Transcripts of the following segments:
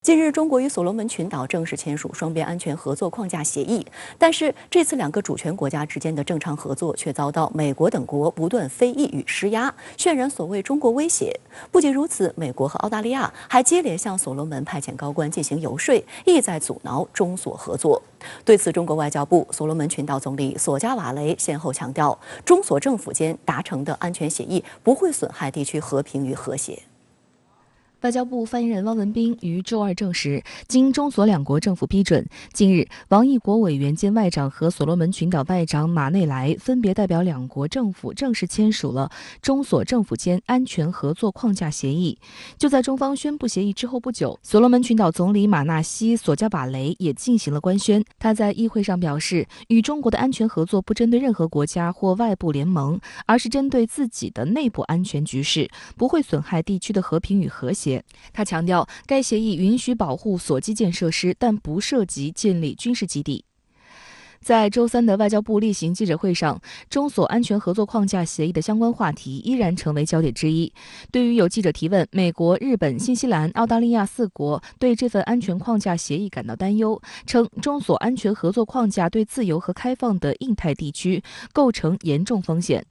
近日，中国与所罗门群岛正式签署双边安全合作框架协议，但是这次两个主权国家之间的正常合作却遭到美国等国不断非议与施压，渲染所谓中国威胁。不仅如此，美国和澳大利亚还接连向所罗门派遣高官进行游说，意在阻挠中所合作。对此，中国外交部所罗门群岛总理索加瓦雷先后强调，中所政府间达成的安全协议不会损害地区和平与和谐。外交部发言人汪文斌于周二证实，经中所两国政府批准，近日王毅国委员兼外长和所罗门群岛外长马内莱分别代表两国政府正式签署了中所政府间安全合作框架协议。就在中方宣布协议之后不久，所罗门群岛总理马纳西·索加瓦雷也进行了官宣。他在议会上表示，与中国的安全合作不针对任何国家或外部联盟，而是针对自己的内部安全局势，不会损害地区的和平与和谐。他强调，该协议允许保护所基建设施，但不涉及建立军事基地。在周三的外交部例行记者会上，中所安全合作框架协议的相关话题依然成为焦点之一。对于有记者提问，美国、日本、新西兰、澳大利亚4国对这份安全框架协议感到担忧，称中所安全合作框架对自由和开放的印太地区构成严重风险。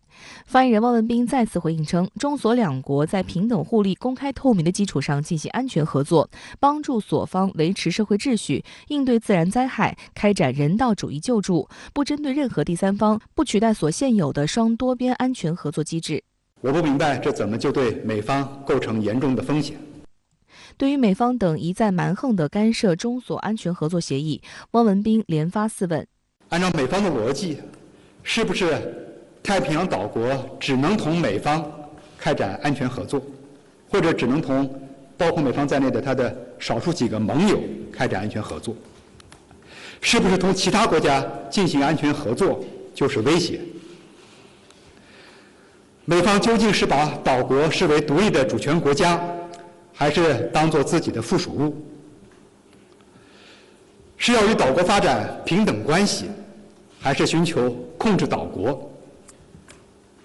发言人汪文斌再次回应称，中所两国在平等互利、公开透明的基础上进行安全合作，帮助所方维持社会秩序，应对自然灾害，开展人道主义救助，不针对任何第三方，不取代所现有的双多边安全合作机制。我不明白这怎么就对美方构成严重的风险。对于美方等一再蛮横地干涉中所安全合作协议，汪文斌连发4问：按照美方的逻辑，是不是太平洋岛国只能同美方开展安全合作，或者只能同包括美方在内的他的少数几个盟友开展安全合作？是不是同其他国家进行安全合作就是威胁？美方究竟是把岛国视为独立的主权国家，还是当作自己的附属物？是要与岛国发展平等关系，还是寻求控制岛国？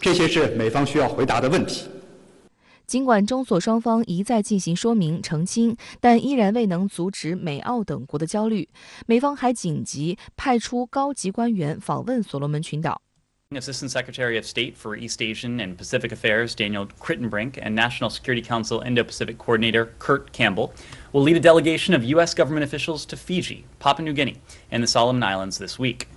这些是美方需要回答的问题。尽管中所双方一再进行说明澄清，但依然未能阻止美澳等国的焦虑。美方还紧急派出高级官员访问所罗门群岛。Assistant Secretary of State for East Asian and Pacific Affairs Daniel Crittenbrink and National Security Council Indo-Pacific Coordinator Kurt Campbell will lead a delegation of U.S. government officials to Fiji, Papua New Guinea, and the Solomon Islands this week.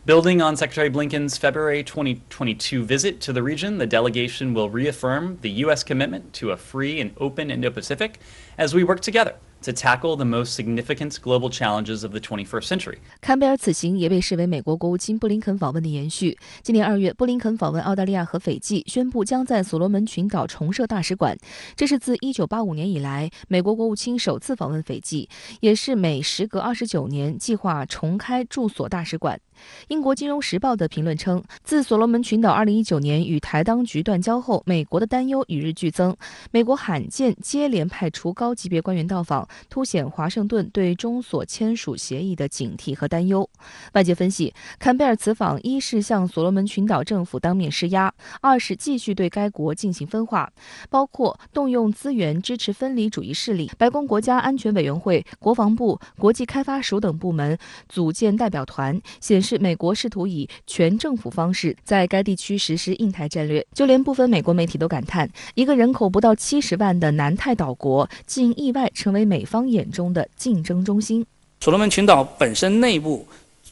Building on Secretary Blinken's February 2022 visit to the region, the delegation will reaffirm the U.S. commitment to a free and open Indo-Pacific as we work together to tackle the most significant global challenges of the 21st century. 坎贝尔此行也被视为美国国务卿布林肯访问的延续。今年2月，布林肯访问澳大利亚和斐济，宣布将在所罗门群岛重设大使馆。这是自1985年以来，美国国务卿首次访问斐济，也是美时隔29年计划重开驻所大使馆。英国金融时报的评论称，自所罗门群岛2019年与台当局断交后，美国的担忧与日俱增。美国罕见接连派出高级别官员到访，凸显华盛顿对中所签署协议的警惕和担忧。外界分析，坎贝尔此访一是向所罗门群岛政府当面施压，二是继续对该国进行分化，包括动用资源支持分离主义势力。白宫国家安全委员会、国防部、国际开发署等部门组建代表团，显示美国试图以全政府方式在该地区实施印太战略。就连部分美国媒体都感叹，一个人口不到70万的南太岛国竟意外成为美方眼中的竞争中心。所罗门群岛本身内部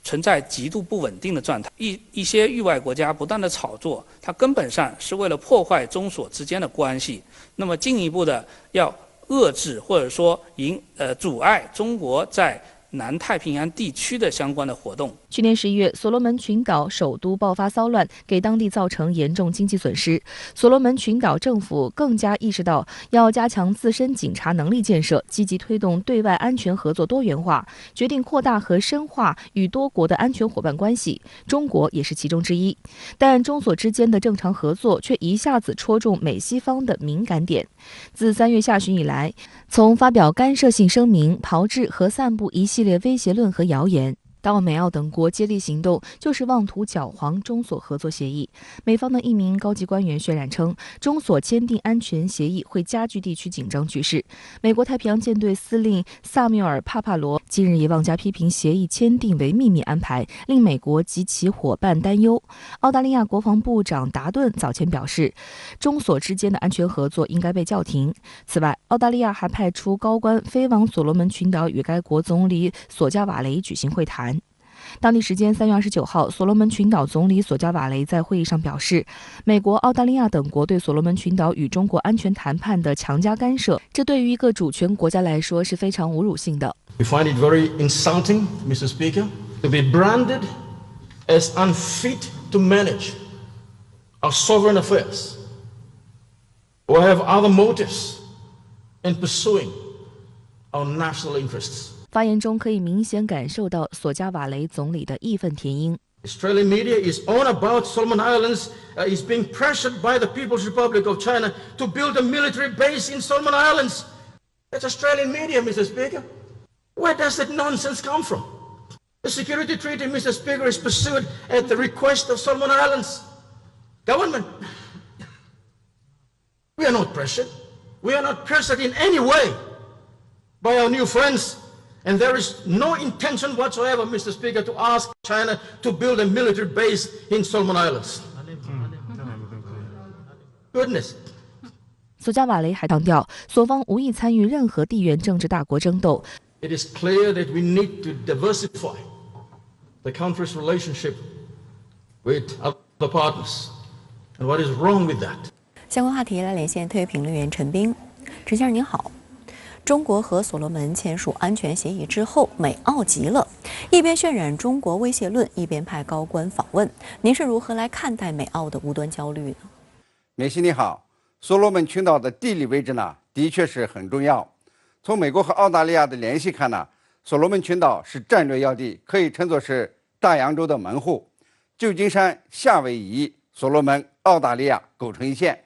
存在极度不稳定的状态，一些域外国家不断的炒作，它根本上是为了破坏中所之间的关系，那么进一步的要遏制或者说阻碍中国在南太平洋地区的相关的活动。去年11月，所罗门群岛首都爆发骚乱，给当地造成严重经济损失。所罗门群岛政府更加意识到要加强自身警察能力建设，积极推动对外安全合作多元化，决定扩大和深化与多国的安全伙伴关系，中国也是其中之一。但中所之间的正常合作却一下子戳中美西方的敏感点。自3月下旬以来，从发表干涉性声明、炮制和散布一系列威胁论和谣言，大澳、美澳等国接力行动，就是妄图搅黄中所合作协议。美方的一名高级官员渲染称，中所签订安全协议会加剧地区紧张局势。美国太平洋舰队司令萨缪尔·帕帕罗近日也妄加批评协议签订为秘密安排，令美国及其伙伴担忧。澳大利亚国防部长达顿早前表示，中所之间的安全合作应该被叫停。此外，澳大利亚还派出高官飞往所罗门群岛，与该国总理索加瓦雷举行会谈。当地时间3月29号，所罗门群岛总理索加瓦雷在会议上表示，美国、澳大利亚等国对所罗门群岛与中国安全谈判的强加干涉，这对于一个主权国家来说是非常侮辱性的。We find it very insulting, Mr. Speaker, to be branded as unfit to manage our sovereign affairs or have other motives in pursuing our national interests. 发言中可以明显感受到索加瓦雷总理的义愤填膺。Australian media is on about Solomon Islands, is being pressured by the People's Republic of China to build a military base in Solomon Islands. That's Australian media, Mr. Speaker. Where does that nonsense come from? The security treaty, Mr. Speaker, is pursued at the request of Solomon Islands government. We are not pressured. We are not pressured in any way by our new friends.And there is no intention whatsoever, Mr. Speaker, to ask China to build a military base in Solomon Islands. Goodness. 索加瓦雷还强调，所方无意参与任何地缘政治大国争斗。It is clear that we need to diversify the country's relationship with other partners. And what is wrong with that? 相关话题来连线特约评论员陈斌。陈先生您好。中国和所罗门签署安全协议之后，美澳急了，一边渲染中国威胁论，一边派高官访问。您是如何来看待美澳的无端焦虑呢？梅西你好，所罗门群岛的地理位置呢，的确是很重要。从美国和澳大利亚的联系看呢，所罗门群岛是战略要地，可以称作是大洋洲的门户。旧金山、夏威夷、所罗门、澳大利亚构成一线。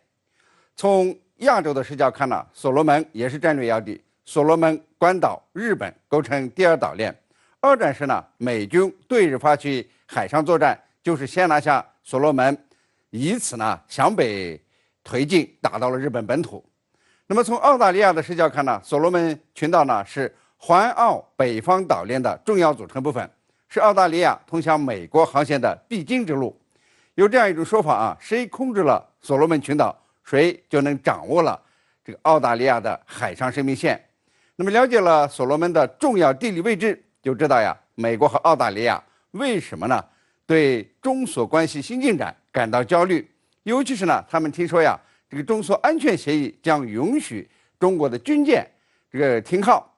从亚洲的视角看呢，所罗门也是战略要地。所罗门、关岛、日本构成第二岛链。二战时呢，美军对日发起海上作战，就是先拿下所罗门，以此呢向北推进，打到了日本本土。那么从澳大利亚的视角看呢，所罗门群岛呢是环澳北方岛链的重要组成部分，是澳大利亚通向美国航线的必经之路。有这样一种说法啊，谁控制了所罗门群岛，谁就能掌握了这个澳大利亚的海上生命线。那么了解了所罗门的重要地理位置，就知道呀，美国和澳大利亚为什么呢对中所关系新进展感到焦虑？尤其是呢，他们听说呀，这个中所安全协议将允许中国的军舰这个停靠。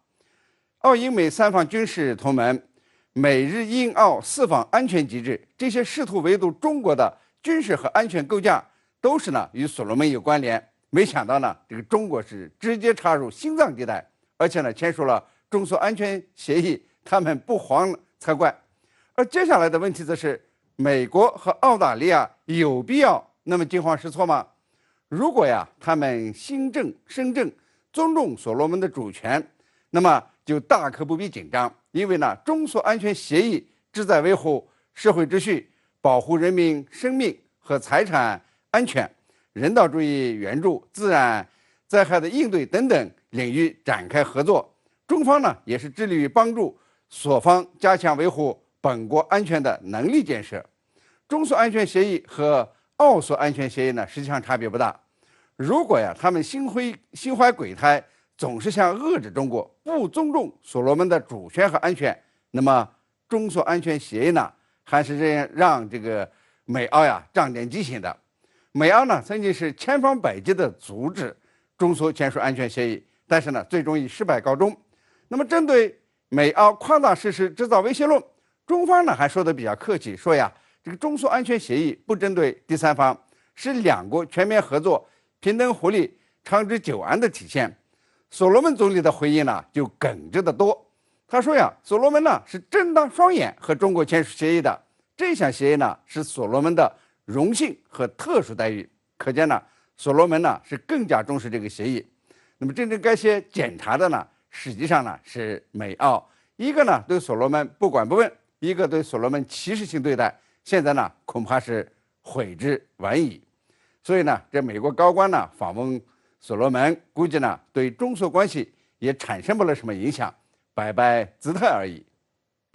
澳英美三方军事同盟、美日英澳四方安全机制，这些试图围堵中国的军事和安全构架，都是呢与所罗门有关联。没想到呢，这个中国是直接插入心脏地带。而且呢，签署了中所安全协议，他们不慌才怪。而接下来的问题则是，美国和澳大利亚有必要那么惊慌失措吗？如果呀，他们心正身正，尊重所罗门的主权，那么就大可不必紧张，因为呢，中所安全协议旨在维护社会秩序，保护人民生命和财产安全，人道主义援助、自然灾害的应对等等领域展开合作。中方呢也是致力于帮助所方加强维护本国安全的能力建设。中所安全协议和澳所安全协议呢实际上差别不大。如果呀他们心怀鬼胎，总是想遏制中国，不尊重所罗门的主权和安全，那么中所安全协议呢还是让这个美澳呀长点记性的。美澳呢曾经是千方百计的阻止中所签署安全协议，但是呢最终以失败告终。那么针对美澳夸大事实、制造威胁论，中方呢还说的比较客气，说呀这个中所安全协议不针对第三方，是两国全面合作、平等互利、长治久安的体现。所罗门总理的回应呢就耿直得多，他说呀，所罗门呢是睁大双眼和中国签署协议的，这项协议呢是所罗门的荣幸和特殊待遇。可见呢，所罗门呢是更加重视这个协议。那么真正该检查的呢，实际上呢是美澳，一个呢对所罗门不管不问，一个对所罗门歧视性对待，现在呢恐怕是悔之晚矣。所以呢，这美国高官呢访问所罗门，估计呢对中所关系也产生不了什么影响，摆摆姿态而已。